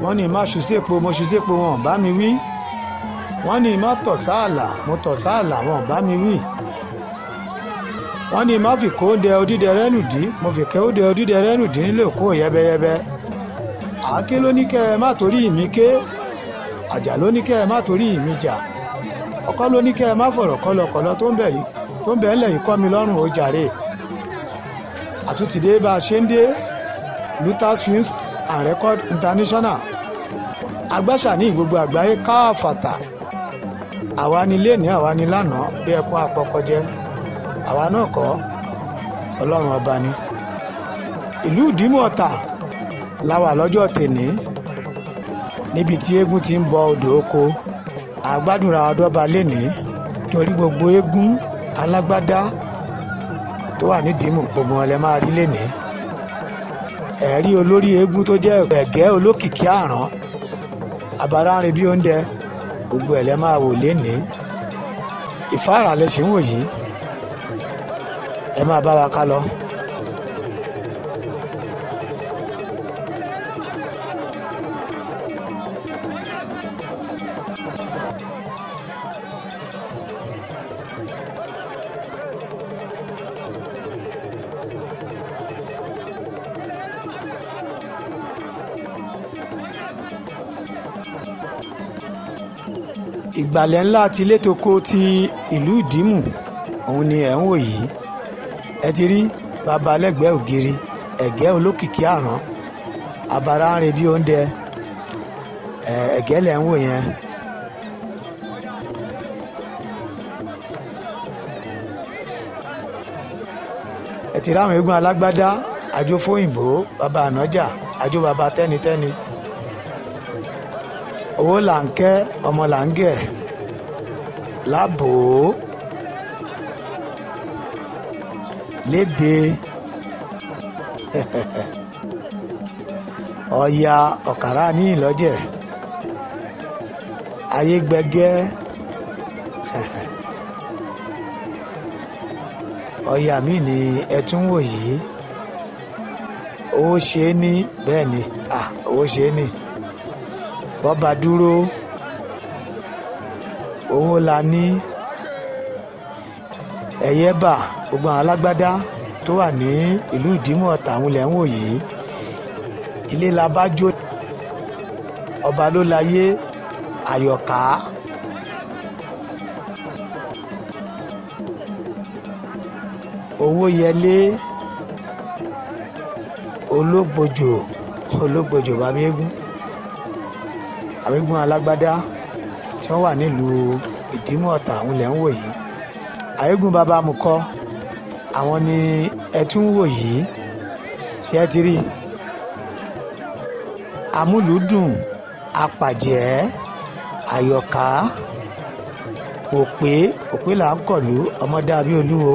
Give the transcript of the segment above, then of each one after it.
wọ́n ní má ṣu sépo mo ṣu sépo wọn bá mi wí wọ́n ní má tọ̀ sáàlà mo tọ̀ sáàlà wọn bá mi wí wọ́n ní má fi kóńdẹ odídẹ rẹ́nù dí mo fi kóńdẹ odídẹ rẹ́nù dí nílé òkú yẹbẹyẹbẹ àáké ló ní kẹ́ ẹ má torí mi ké àjà ló ní kẹ́ ẹ má torí mi jà ọkọ ló ní kẹ́ ẹ má fọ̀rọ̀ kọlọkọlọ tó ń bẹ̀ ńlẹ̀ yìí kọ́ mi lọ́rùn ó jàre àtúntìdé bá a ṣe ń dé Lutas Films and Record International agbáṣà ní gbogbo àgbáyé káfàtà àwa ni léni àwa ni lánàá bí ẹkún àpọkọjẹ àwa náà kọ́ ọlọ́run ọba ni ìlú ìdímọ̀ta láwà lọ́jọ́ tèní níbi tí eégún ti ń bọ odò oko àgbádùnra ọdọ́ba léni torí gbogbo eégún alágbádá tó wà ní dìímù gbogbo wọn lẹ máa rí léni ẹ̀rí olórí eégún tó jẹ́ ẹ̀gẹ́ olókìkí àrán àbárárin bí oúnjẹ gbogbo ẹ̀ lẹ máa wò léni ìfáàrà lẹ ṣì ń wò yìí ẹ máa bá wa ká lọ. ìgbàlẹ̀ ńlá ti létoko ti ìlú ìdímù òun ni ẹ̀ ń wò yìí ẹ ti rí bàbá lẹ́gbẹ̀ẹ́ ògiri ẹ̀gẹ́ olókìkí àrán àbárárin bí oúnjẹ ẹ̀gẹ́ lẹ̀ ń wò yẹn ẹ ti ráwọn eégún alágbádá àjò fóyìnbó bàbá ànájà àjò bàbá tẹ́nitẹ́ni owó là ń kẹ́ ọmọ là ń gẹ̀ lábò lébe ọ̀yà ọ̀kàrà ní ìlọ́jẹ̀ ayégbẹgẹ́ ọ̀yà mi ni ẹ tún wò yìí owó ṣe é ní bẹ́ẹ̀ ni owó ṣe é ní bọ́ba dúró owó la ní ẹ̀yẹ́ bà gbogbo àwọn alágbádá tó wà ní ìlú ìdímọ̀ta àwọn ilẹ̀ ń wò yìí ilé la bá jó ọba ló láyé àyọ̀ká owó yẹlé ológbòjò bàbá eégún alágbádá tí wọ́n wà nílùú ìdímọ̀ta àwọn ilẹ̀ ń wò yìí àyégún bàbá amukọ àwọn ni ẹ tún wò yìí ṣé ẹ ti rí amúlùúdùn apàjẹ́ àyọ̀ká òpè là ń kọ̀lú ọmọdé abí olúwo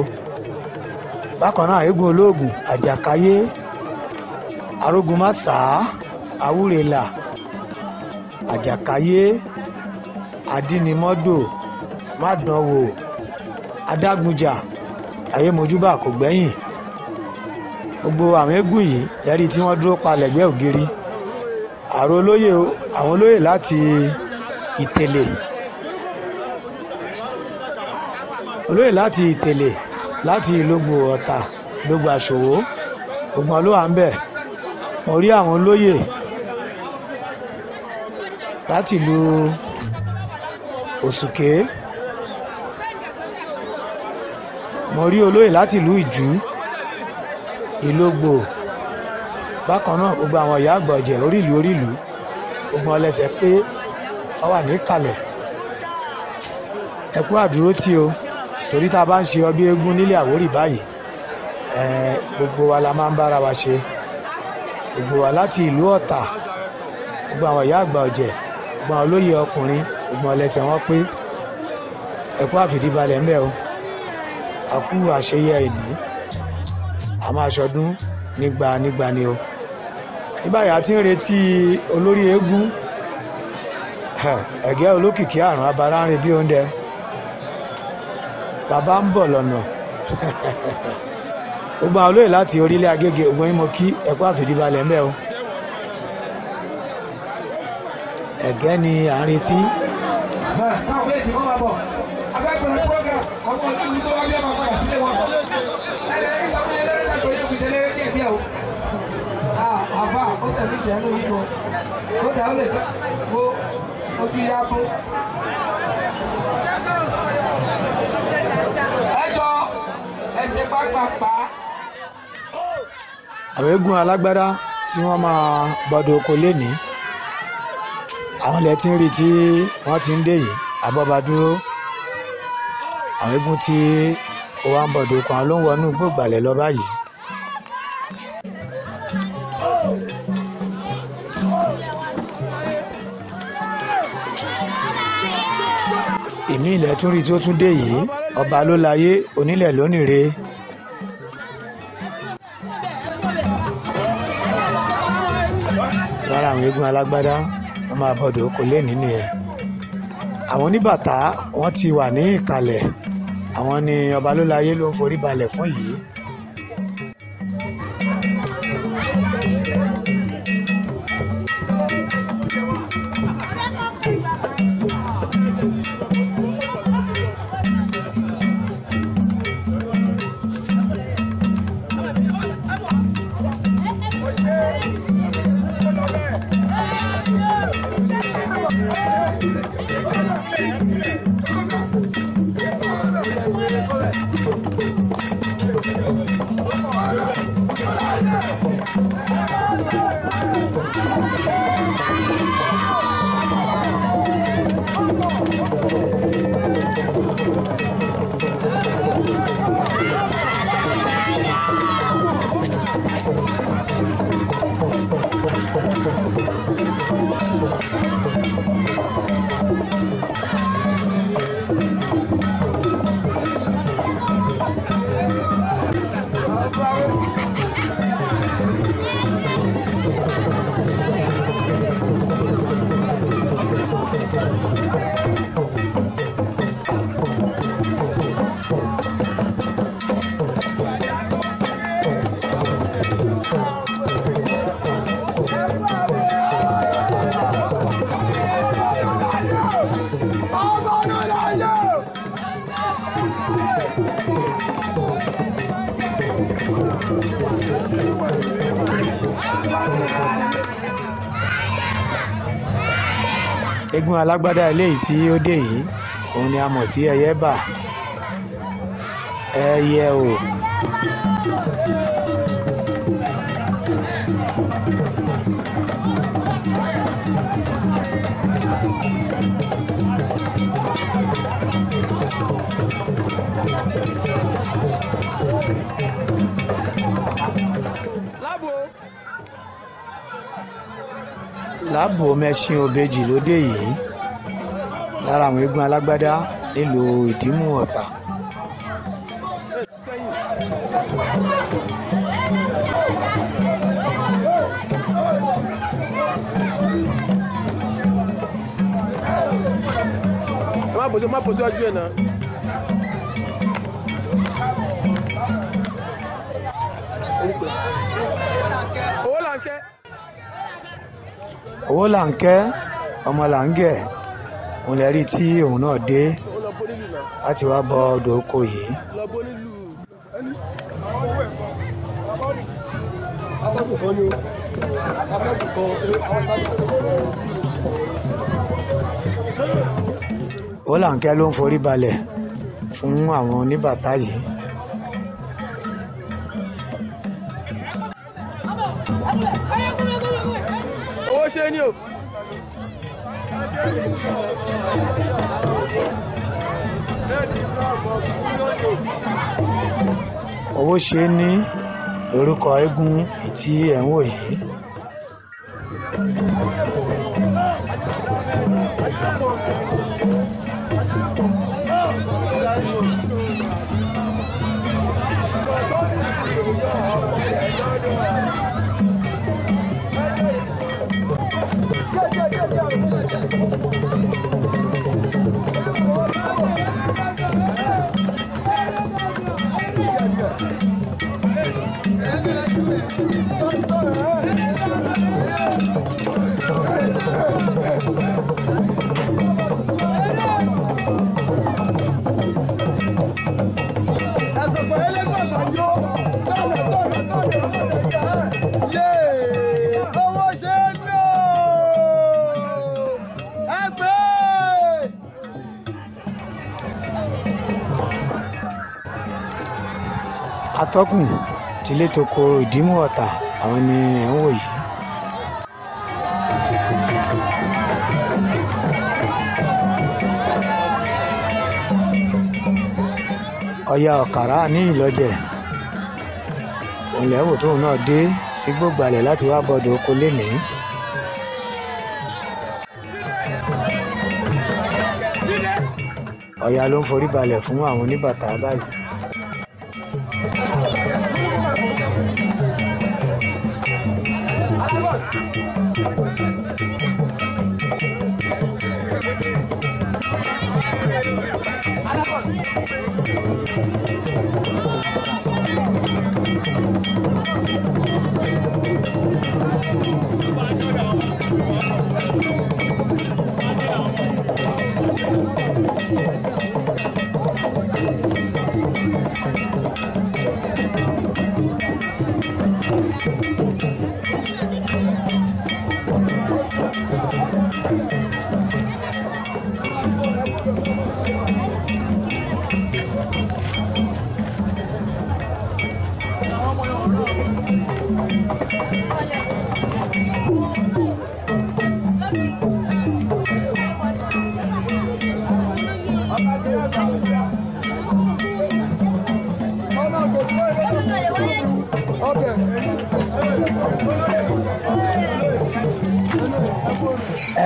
bákan náà àyégún olóògùn àjàkáyé arógunmásá àwúrẹ́là àjàkáyé adínimọ́dò mádánwò adágúnjà ayémojúbà kò gbẹ́yìn gbogbo àwọn eégún yìí lẹ́rí tí wọ́n dúró pa lẹ́gbẹ̀ẹ́ ògiri àwọn olóyè láti ìtẹ̀lẹ̀ láti ìlógbò ọ̀tà ìlógbò àṣòwò gbogbo ló wà ń bẹ̀ mo rí àwọn olóyè láti ìlú òsùké mo rí olóyè láti ìlú ìjú ìlógbò bákan náà gbogbo àwọn ìyá àgbà ọ̀jẹ̀ orílùú gbogbo ọlẹ́sẹ̀ pé wọ́n wà níkàlẹ̀ ẹ kú àdúró tí o torí tá a bá ń ṣe ọbí eégún nílé Àwórì báyìí gbogbo wa la máa ń bára wa ṣe gbogbo wa láti ìlú Ọ̀tà gbogbo àwọn ìyá àgbà ọ̀jẹ̀ gbogbo àwọn olóyè ọkùnrin gbogbo ọlẹ́sẹ̀ wọn pé ẹ kú àfìdíbalẹ̀ ńbẹ̀ o a kú àṣeyẹ ìní a máa ṣọdún nígbà ni o níbàyà tí ń retí olórí eégún ẹ̀gẹ́ olókìkí àrùn abarárin bí oúnjẹ bàbá ń bọ̀ lọ́nà gbogbo àwọn olóyè láti orílẹ̀ Agége ògbọ́n yín mo kí ẹ kú àfìdíbalẹ̀ ńbẹ̀ o ẹ̀gẹ́ ni à ń retí. káwọn méjì wọ́n máa bọ̀ abẹ́gbẹ̀rẹ̀ program ọmọ ìlú tó wá bí ọmọ padà sílé wọn. ẹlẹ́rìí lọ́mọ ẹlẹ́rìí náà tó yẹ kùtẹ́ lẹ́rìí díẹ̀ bí ẹ̀ o. àfa ó tẹ̀lé ìṣẹ́nu yìí lọ ó dà ó lè tẹ́ mo ojú ya bó. ẹjọ́ ẹ ti pápá. àwọn eégún alágbádá tí wọ́n máa bọ́dọ̀ oko lénìí àwọn ilẹ̀ tí ń rí tí wọ́n ti ń dé yìí àbọ̀bà dúró àwọn eégún tí ó wá ń bọ́dọ̀ oko àwọn ló ń wọnú gbògbàlẹ̀ lọ báyìí. ìmí ilẹ̀ tún rí tí ó tún dé yìí ọba ló láyé onílẹ̀ lónìí. lára àwọn eégún alágbádá wọ́n máa bọ́dọ̀ oko lénìí nìyẹn. àwọn oníbàtà wọ́n ti wà ní ìkàlẹ̀ àwọn ni ọba ló láyé ló ń forí balẹ̀ fún yìí. eégún alágbádá eléyìí tí ó dé yìí òun ni a mọ̀ sí ẹyẹ bà ẹyẹ o. láàbò mẹ́ṣin òbejì ló dé yìí lára àwọn eégún alágbádá nílùú ìdímù ọ̀tà. má bọ̀ sí ọjọ́ ẹ̀ náà. owó là ń kẹ́. owó là ń kẹ́ ọmọ là ń gẹ̀ òun lè rí tí òun náà dé láti wá bọ odò oko yìí. owó là ń kẹ́ ló ń forí balẹ̀ fún àwọn oníbàtà yìí. owó ṣe ni o. owó ṣe ní lórúkọ eégún ìtí ẹ̀ ń wò yìí. atọ́kùn tilé toko Ìdímù Ọ̀tà àwọn ni ẹ̀ ń wò yìí. Ọya Ọ̀kàrà ní Ìlọ́jẹ̀ ilẹ̀ wò tóun náà dé sí Gbógbalẹ̀ láti wá bọ́dọ̀ oko lénìí. Ọya ló ń forí balẹ̀ fún àwọn oníbàtà báyìí.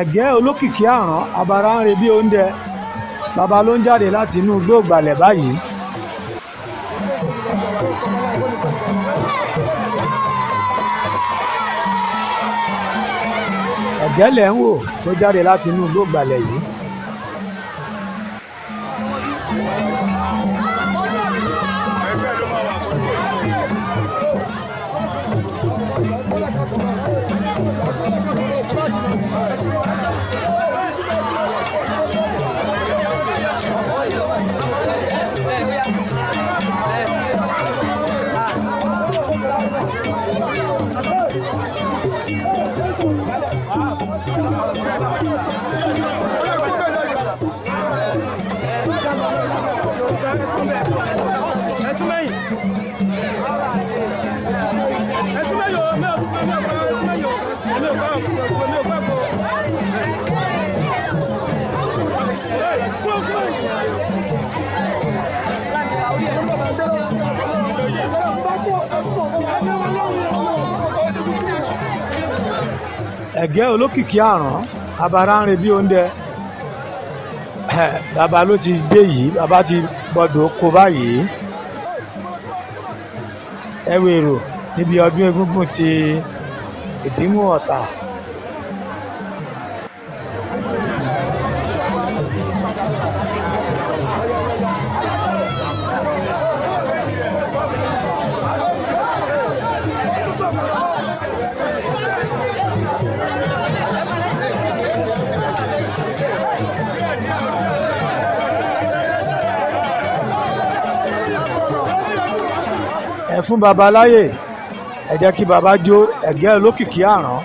Ẹ̀gẹ́ olókìkí àrán abara ń re bí oúnjẹ bàbá ló ń jáde láti inú Gbógbalẹ̀ báyìí. Ẹ̀gẹ́ lẹ̀ ń wò tó jáde láti inú Gbógbalẹ̀ yìí. Ẹ̀gẹ́ olókìkí àrán abara ń re bí oúnjẹ bàbá ló ti dé yìí, bàbá ti gbọdọ̀ kó báyìí. Ẹ̀wù èrò níbi ọdún egúngún ti Ìdímù Ọ̀tà. Ẹ fún baba láyè, ẹ jẹ́ kí baba jó ẹ̀gẹ́ olókìkí àrán.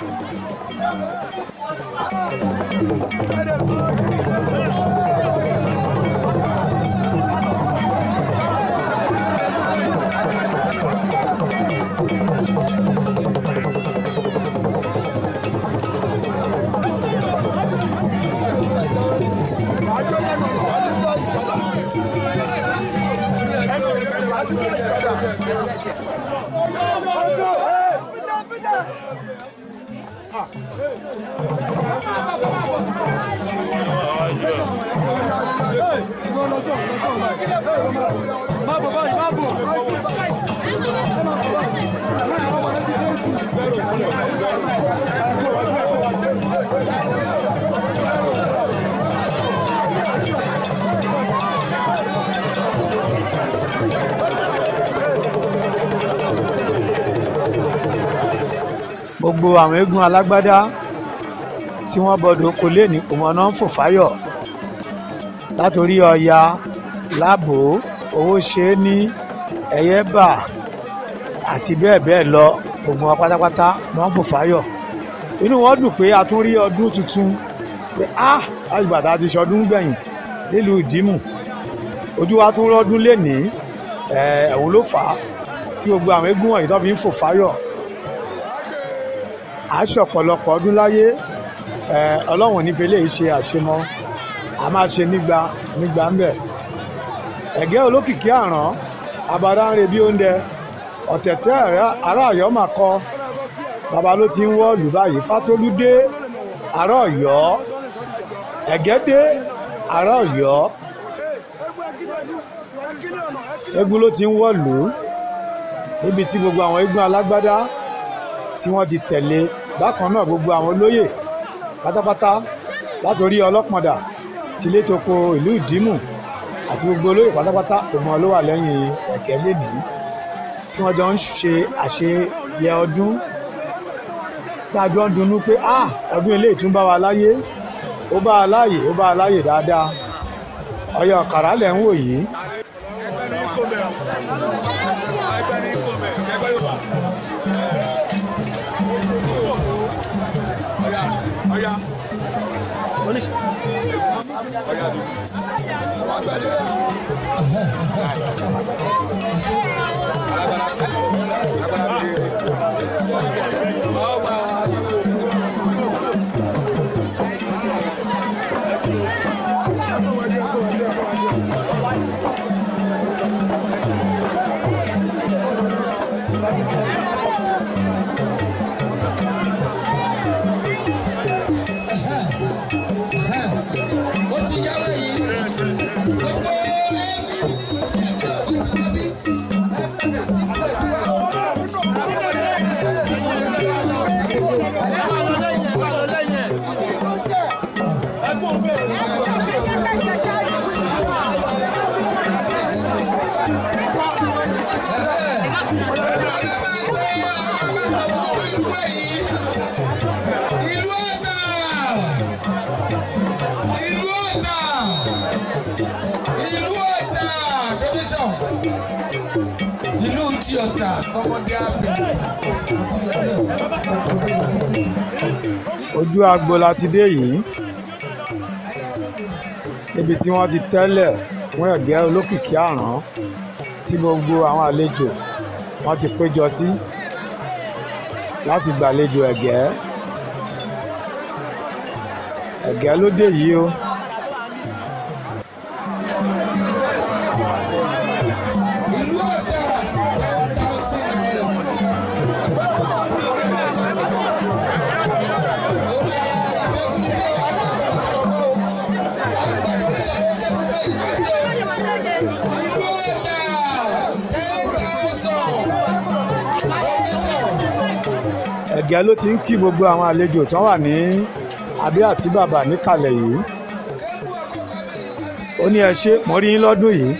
Gbogbo àwọn eégún alágbádá tí wọ́n bọ̀dọ̀ kò lè ní òmọ̀nà ń fò fáyọ̀ látòrí Ọya, Lábò, Owóṣeéní, Ẹ̀yẹ́bà àti bẹ́ẹ̀ bẹ́ẹ̀ lọ. Gbogbo wọn pátápátá wọ́n ń fò fáyọ̀. Inú wọn dùn pé a tún rí ọdún tuntun pé àgbàdá ti ṣọdún gbẹ̀yìn nílùú Ìdímù. Ojú wa tún rọ́dún lénìí ẹ̀wọ̀n ló fà á tí tí gbogbo àwọn eégún wọ̀nyí tó fi ń fò fáyọ̀ aṣọ ọ̀pọ̀lọpọ̀ ọdún láyé ọlọ́run nífẹ̀ẹ́ lè ṣe àṣemọ́ a máa ṣe nígbà ń bẹ̀. ẹ̀gẹ́ olókìkí àrán abadá ń re bí oúnjẹ ọ̀tẹ̀tẹ̀ ará ọ̀yọ́ mà kọ́ bàbá ló ti ń wọ́ọ̀lù báyìí fátólú dé ará ọ̀yọ́ ẹ̀gẹ́ dé ará ọ̀yọ́ eégún ló ti ń wọ́ọ̀lù níbi tí gbogbo àwọn eégún alágbádá tí wọ́n ti tẹ̀lé bákan náà gbogbo àwọn olóyè pátápátá látòrí ọlọ́pọ̀ndà tilé toko ìlú ìdímù àti gbogbo olóyè pátápátá òun ló wà lẹ́yìn ẹ̀gẹ́ lénìí tí wọ́n jọ ń ṣe àṣeyẹ ọdún tá a jọ ń dunnú pé ọdún eléyìí tún bá wa láyé ó bá a láyè dáadáa Ọ̀yọ́ ọ̀kàrà lẹ̀ ń wò yìí. Ojú agbo la ti dé yìí níbi tí wọ́n ti tẹ́lẹ̀ fún ẹ̀gẹ́ olókìkí àrán tí gbogbo àwọn àlejò wọ́n ti péjọ sí láti gbàlejò ẹ̀gẹ́ ló dé yìí o. Ẹ̀gẹ́ ló ti ń kí gbogbo àwọn àlejò tí wọ́n wà ní abẹ́ àti bàbà níkàlẹ̀ yìí. Ó ní ẹ ṣé mo rí yín lọ́dún yìí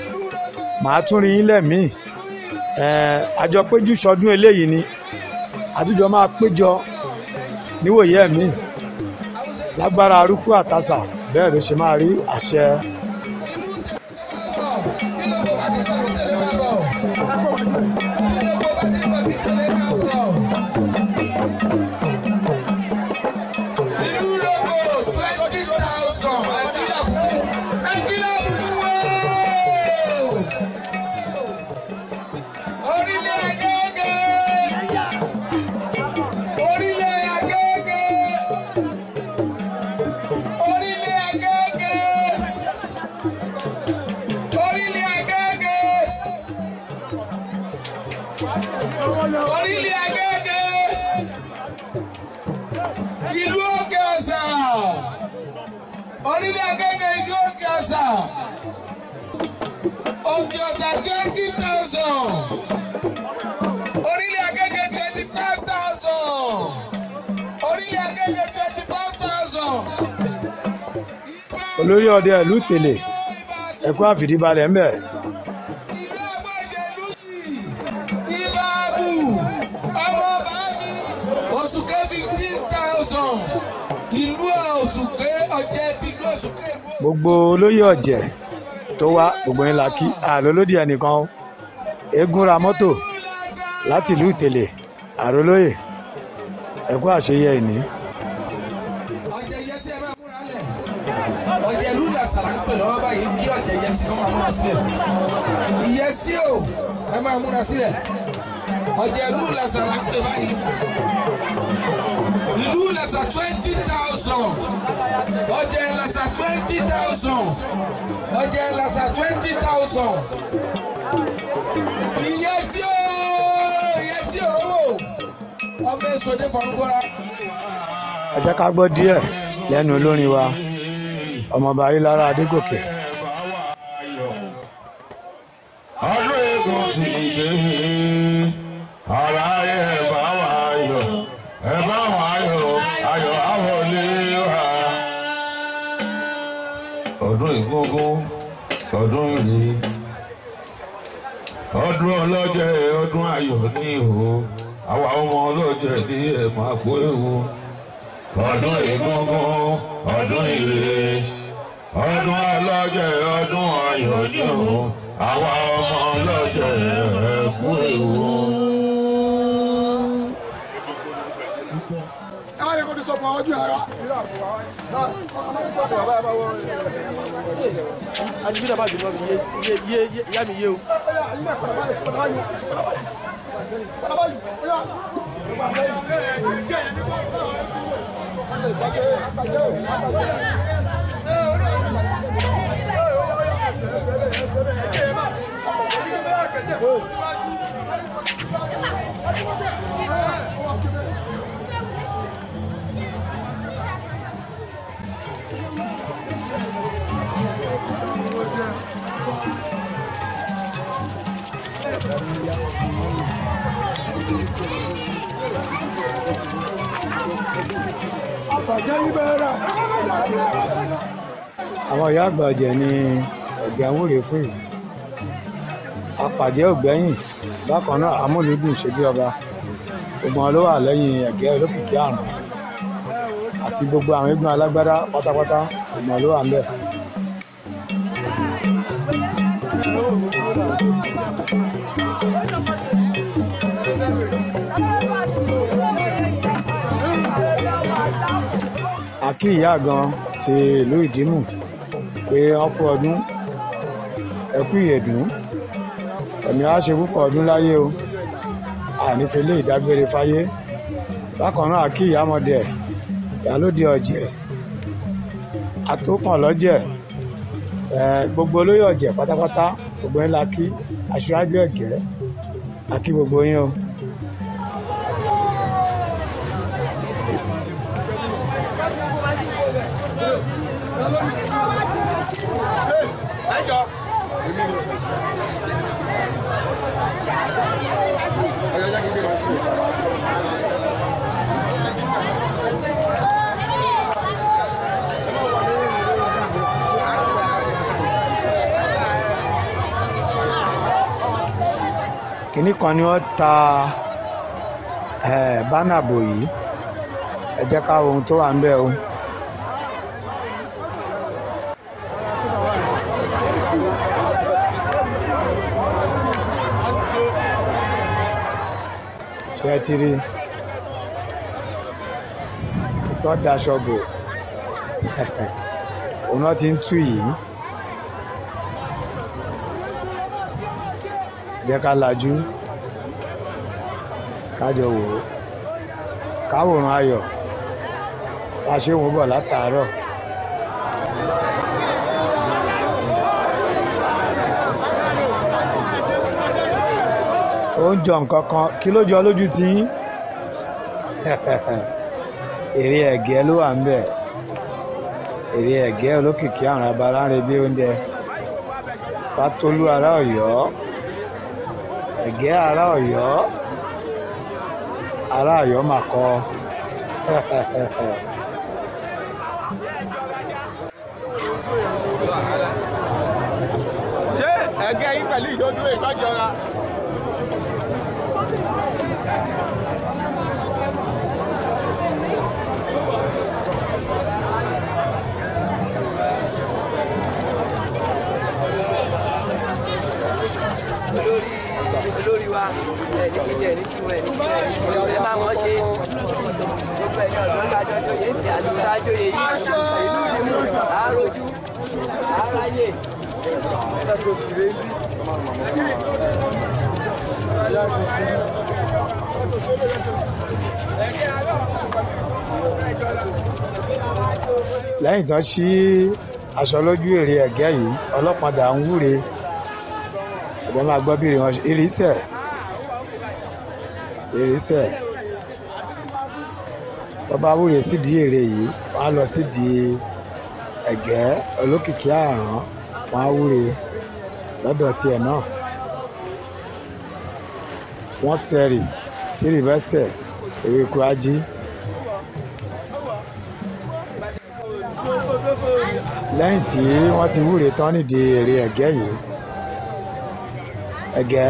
màá tún rí yín lẹ́mìí. Àjọ péjú sọdún eléyìí ni àtújọ máa péjọ níwòye ẹ̀mí lágbára arúkú àtàsà bẹ́ẹ̀ ló ṣe máa rí àṣẹ. Orílẹ̀ Agége, ìlú Òkè Ọ̀sà, Orílẹ̀ Agége, ìlú Òkè Ọ̀sà, Òkè Ọ̀sà 20,000, Orílẹ̀ Agége 25,000, Orílẹ̀ Agége 25,000. Olórí ọdẹ ìlú Tèlè ẹ̀kú àfìdíbalẹ̀ ń bẹ̀. Gbogbo olóyè ọ̀jẹ̀ tó wá gbogbo yín la kí àlólódì ẹnìkan eégún ra mọ́tò láti ìlú Ìtẹ̀lẹ̀ àrólóyè ẹ̀kú àṣeyẹ ìní. Ọ̀jẹ̀ ìlú làṣàrà ń fẹ̀ lọ́wọ́ báyìí kí ọ̀jẹ̀ yẹsí kọ́ máa múra sílẹ̀. Ìyẹsí o ẹ máa múra sílẹ̀. ọjà ìlú Ìlẹ̀ṣà láti báyìí ìlú Ìlẹ̀ṣà 20,000 ọjà Ìlẹ̀ṣà 20,000 ọjà Ìlẹ̀ṣà 20,000 ìyẹn tí ó owó ọmọ èso ní fọnkúra. ẹ jẹ́ ká gbọ́ díẹ̀ lẹ́nu olórin wa ọmọọba Ayélára Adégòkè. ọdún eégún ti dé ara ẹ bá wa yọ̀ ẹ bá wa yọ̀ ayọ̀ àwọlé wa. ọdún ìgbógun ọdún ìrè ọdún ọlọ́jẹ̀ ọdún ayọ̀ ní ìhò àwa ọmọ ọlọ́jẹ̀ ní ẹ̀ máa kó ewu. ọdún ìgbógun ọdún ìrè ọdún ọlọ́jẹ̀ ọdún ayọ̀ ní ìhò àwa ọmọ ọlọ́jẹ̀ ẹ̀ kú ewu. Adibida bá dùn mọ́ mi yé ìyá mi yé o. àwọn ìyá àgbà ọ̀jẹ̀ ní ẹ̀gẹ́ àwúrè fún ìlú apàjẹ́ ògbẹ́yìn bákan náà amúlùdùn ṣe bí ọba gbogbo wọn ló wà lẹ́yìn ẹ̀gẹ́ olókìkí àrùn àti gbogbo àwọn eégún alágbádá pátápátá gbogbo wọn ló wà ń bẹ̀. àkí ìyá gan ti ìlú Ìdímù pé wọ́n kú ọdún ẹkú ìyẹ̀dún ẹ̀mí á ṣe púpọ̀ ọdún láyé o ànífẹ́lé ìdágbére fáyé bákan náà àkí ìyámọ̀dé ìyálóde ọ̀jẹ̀ àtòkàn lọ́jẹ̀ gbogbo olóyè ọ̀jẹ̀ pátápátá gbogbo yín la kí aṣáájú ẹ̀gẹ́ àkí gbogbo yín o. kìnnì kan ni wọ́n ta bánà bò yìí ẹ jẹ́ ká wo ohun tó wà ń bẹ̀ o. ṣé ẹ ti rí ìtọ́ daṣọ bò òun náà ti ń tú yìí. jẹ́ ká lajú kájọ wò ó káwòrán ayọ̀ bá a ṣe wò bọ̀ látàárọ̀. ó ń jọ nǹkan kan kí ló jọ lójú tí èrè ẹ̀gẹ́ ló wà ń bẹ̀ èrè ẹ̀gẹ́ olókìkí àrùn abara ń rebí oúnjẹ Fátólú ará Ọ̀yọ́ ẹ̀gẹ́ ará Ọ̀yọ́ mà kọ́ ṣé ẹ̀gẹ́ yín pẹ̀lú ìdódúró ìtọ́jọra. olórí wa ní síjẹ ní símọ ní sílẹ̀ ẹ máa wọ́n ṣe gbogbo ẹ̀yìn ọ̀dọ́ kájọ lóye sí àsìkò àjòyè yìí ìlú ìlú àròjù àráyè. lẹ́yìn tán sí aṣọ lójú èrè ẹ̀gẹ́ yìí ọlọ́pàá ń wúre ẹ̀gẹ́ máa gbọ́ bí wọn ìrísẹ̀ wọ́n bá wúre sídìí èrè yìí wọ́n á lọ sídìí ẹ̀gẹ́ olókìkí àrán wọ́n á wúre lọ́dọ̀ tiẹ̀ náà wọ́n sẹ̀rì tìrì bẹ́sẹ̀ èrè ikú ají. lẹ́yìn tí wọ́n ti wúre tán nídìí èrè ẹ̀gẹ́ yìí ẹ̀gẹ́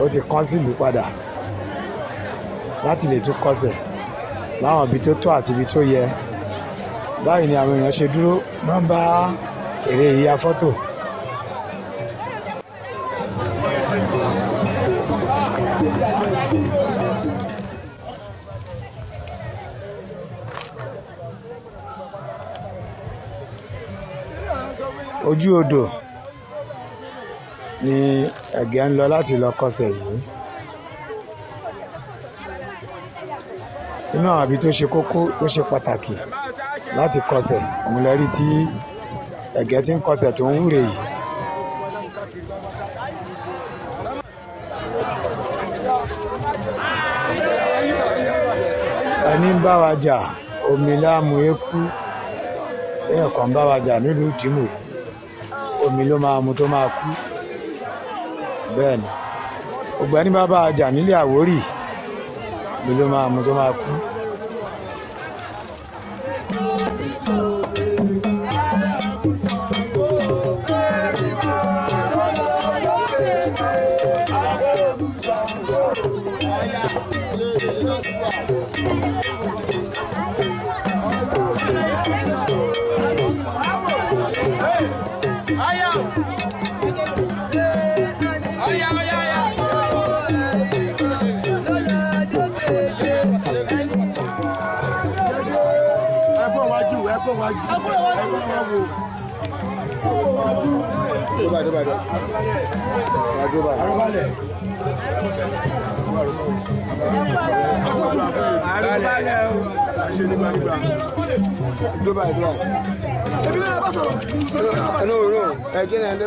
ó ti kán sílùú padà láti lè tún kọsẹ̀ láwọn ibi tó tó àti ibi tó yẹ báyìí ni àwọn èèyàn ṣe dúró wọ́n bá èrè yìí ya fọ́tò. ojú odò ni ẹ̀gẹ́ ń lọ láti lọ kọsẹ̀ yìí inú àwọn ibi tó ṣe kókó tó ṣe pàtàkì láti kọsẹ̀ òun lẹ rí tí ẹ̀gẹ́ tí ń kọsẹ̀ tó ń wúre yìí. ẹni ń bá wa jà omi láàmú eku èèyàn kan bá wa jà nílùú Ìdìmú yìí omi ló máa mu tó máa kú bẹ́ẹ̀ ni ọ̀gbẹ́ni bá bá a jà nílé Àwórì omi ló máa mu tó máa kú.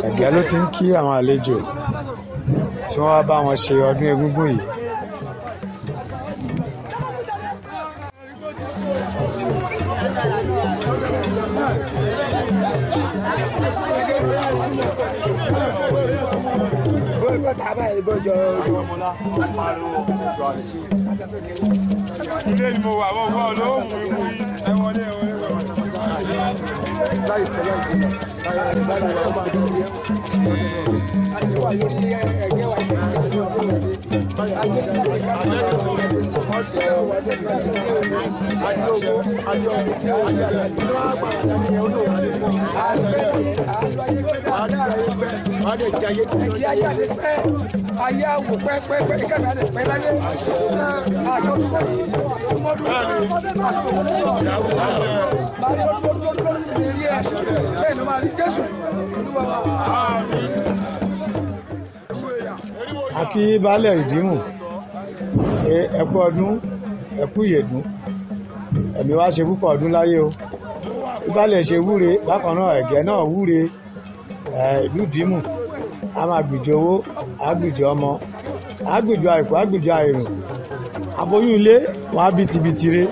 ẹ̀gẹ́ ló ti ń kí àwọn àlejò tí wọ́n wá bá wọn ṣe ọdún egúngún yìí. ilé ni mo wà wọ́n wọ́n lóhùn ìwú yìí ẹ wọlé ẹ wọlé wọlé. ayé àwò pẹ́pẹ́pẹ́ ìkàgbà rẹ̀ pẹ́ láyé a kí baálẹ̀ Ìdìmú ẹ kú ọdún ẹ kú ìyèdún ẹ̀mí wá ṣe púpọ̀ ọdún láyé o baálẹ̀ ṣe wúre bákan náà ẹ̀gẹ́ náà wúre ìlú Ìdìmú a máa gbìjọ owó a gbìjọ ọmọ a gbìjọ àìkú a gbìjọ àìrùn aboyún ilé wọn á bìtìbìtì re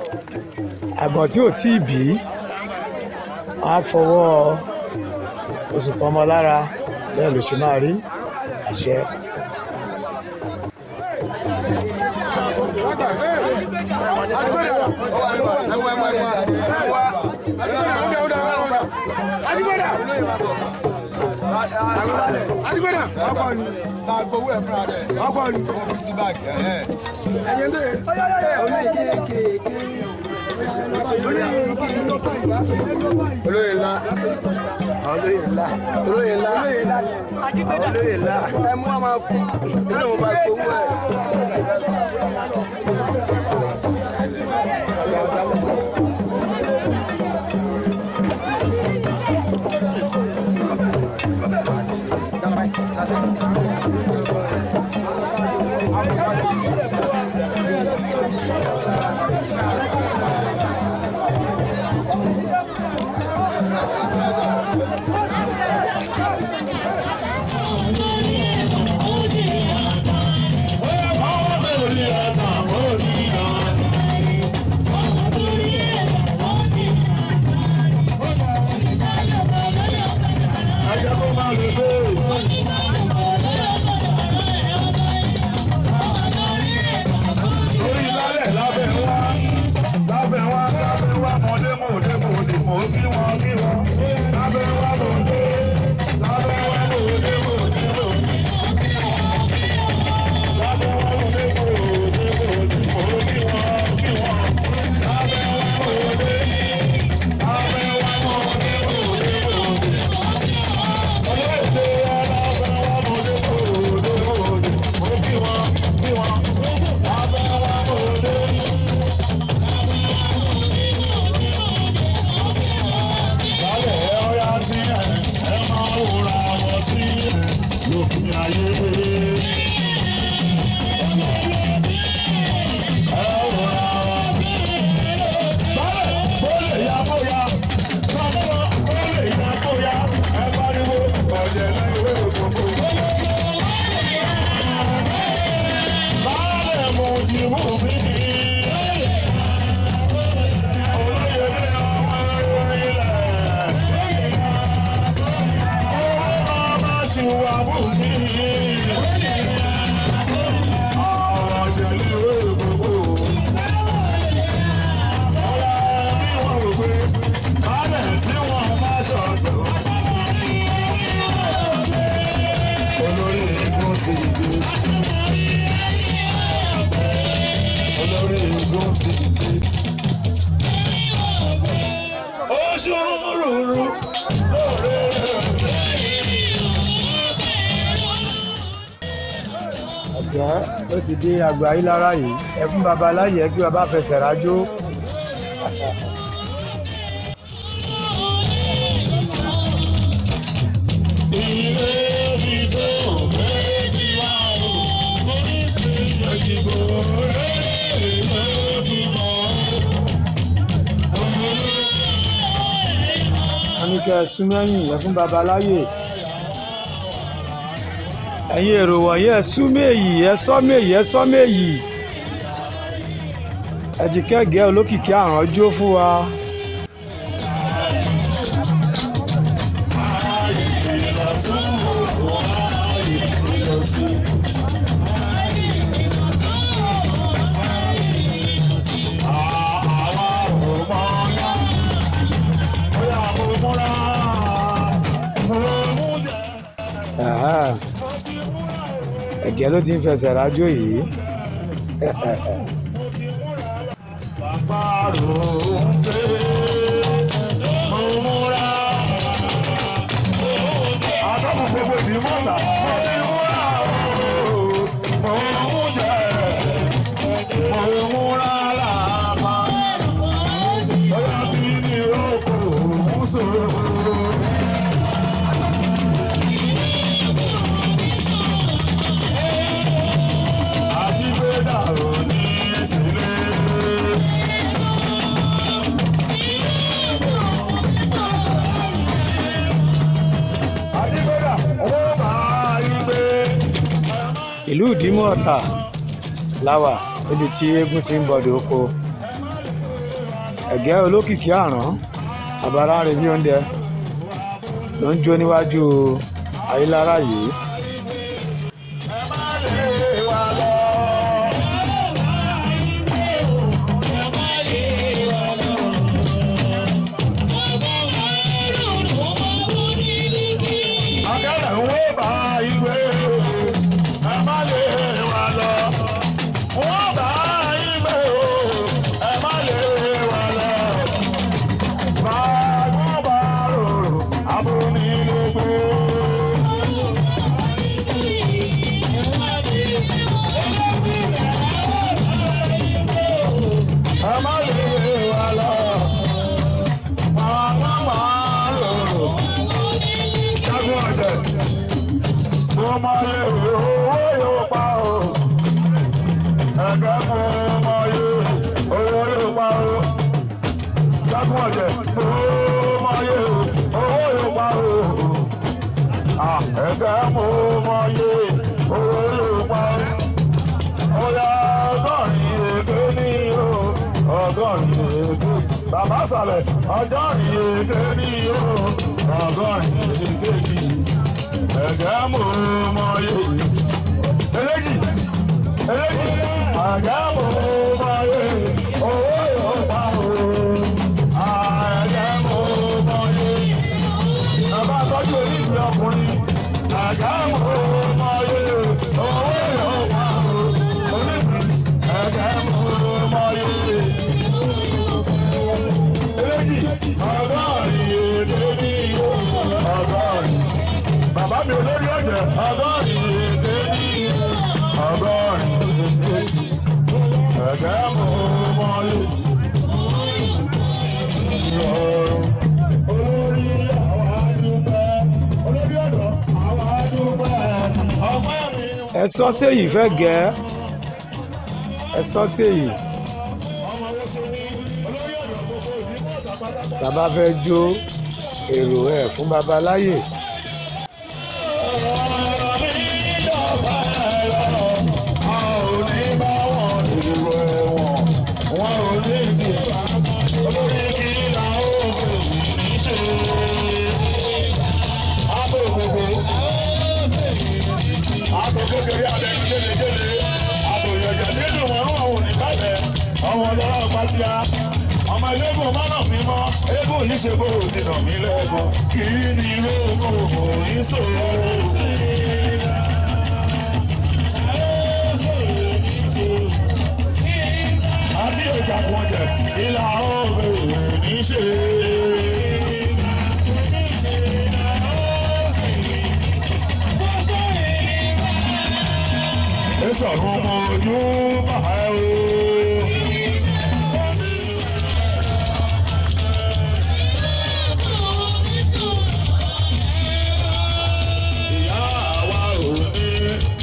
àgbọ̀n tí ò tí ì bí wọn á fọwọ́ oṣù pọmọ lára bẹ́ẹ̀ ló ṣe máa rí àṣẹ. adigbada máa gbowó ẹ̀ fúnra rẹ̀ ó fi sí báàgì ẹ̀yẹ́ lè olóyè ńlá ẹ mú wa máa fún nínú ọba gbowó ẹ̀. Thank you. Ó ti dé àgbà yìí lára yìí ẹ fún baba láyè kí baba fẹsẹ̀ rájò. wọ́n ní kẹ́ ẹ sún mẹ́yìn ẹ fún baba láyè. ẹ̀yin èrò wọ̀nyí ẹ sún méyì ẹ sọ́ méyì ẹ sọ́ méyì ẹ ti kẹ́gẹ́ olókìkí àránjó fún wa. Ẹ̀gẹ́ ló ti ń fẹsẹ̀ rájò yìí. Ìlú Ìdímọ̀ Ọ̀tà láwà níbi tí eégún ti ń bọ̀dọ̀ oko. Ẹ̀gẹ́ olókìkí àrán àbárá rẹ̀ ní oúnjẹ ló ń jó níwájú Ayílára yìí. Bàbá sàlẹ̀ ọjọ́ ìyèké ní o ọgọ́rin ìyèké ní ẹ̀gẹ́ mo mọ yé eléjì ẹ̀gẹ́ mo mọ yé owó yóò pa o ẹ sọ sí èyí fẹ́ gẹ́ ẹ sọ sí èyí bàbá fẹ́ jó èrò ẹ̀ fún bàbá láyè. ọmọ ilé-ìgbò mọ́nà mímọ́ eégún yìí ṣe bó ti nà mí lẹ́gùn kì í ní ilé ogun òní sòrò. àbí ìjà kan jẹ ìlà ọ̀rẹ́ ní ṣe. èso ọ̀run ọmọ ojú bàbá ẹ̀ o.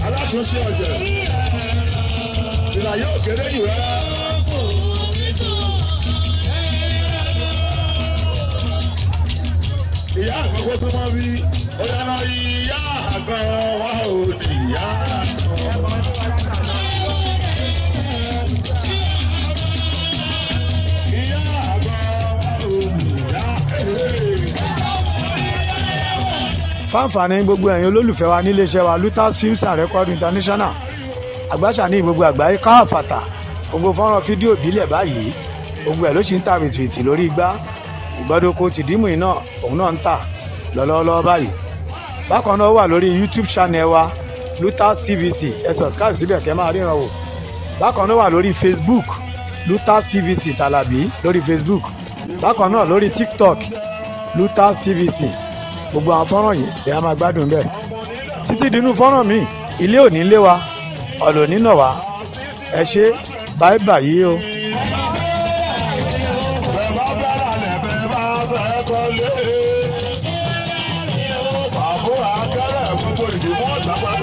Aláṣọṣe ọ̀jẹ̀ ìlà yóò kéré jù rárá. Ìyá àkọ́kọ́ tó máa bí ọ̀yànà ìyá àgbà wa ò ní ìyá. Ìyá àgbà wa ò ní ìyá. fáǹfààní gbogbo ẹ̀yin olólùfẹ́ wa níléeṣẹ́ wa Lutas Films and Record International àgbàṣà ní gbogbo àgbáyé káàfàtà gbogbo fọ́nrán fídíò ìbílẹ̀ báyìí gbogbo ẹ̀ ló ṣì ń ta fìtìfìtì lórí igbá ìgbọ́dọ̀kọ tìdímù iná òun náà ń tà lọ́lọ́lọ́wọ́ báyìí bákan náà ó wà lórí YouTube channel wa Lutas TVC ẹ subscribe síbẹ̀ kẹ́ máa ríran wò bákan náà wà lórí Facebook Lutas TVC Tàlàbí lórí Facebook bákan náà lórí TikTok Lutas TVC gbogbo àwọn fọ́nrán yìí lè máa gbádùn bẹ́ẹ̀ títí dínú fọ́nrán mi ilé ò ní lé wa ọ̀lọ́ nínà wá ẹ ṣe báyìí báyìí o. Àbúrò akẹ́rẹ́ gbogbo ìdìbò ọ̀tàpá.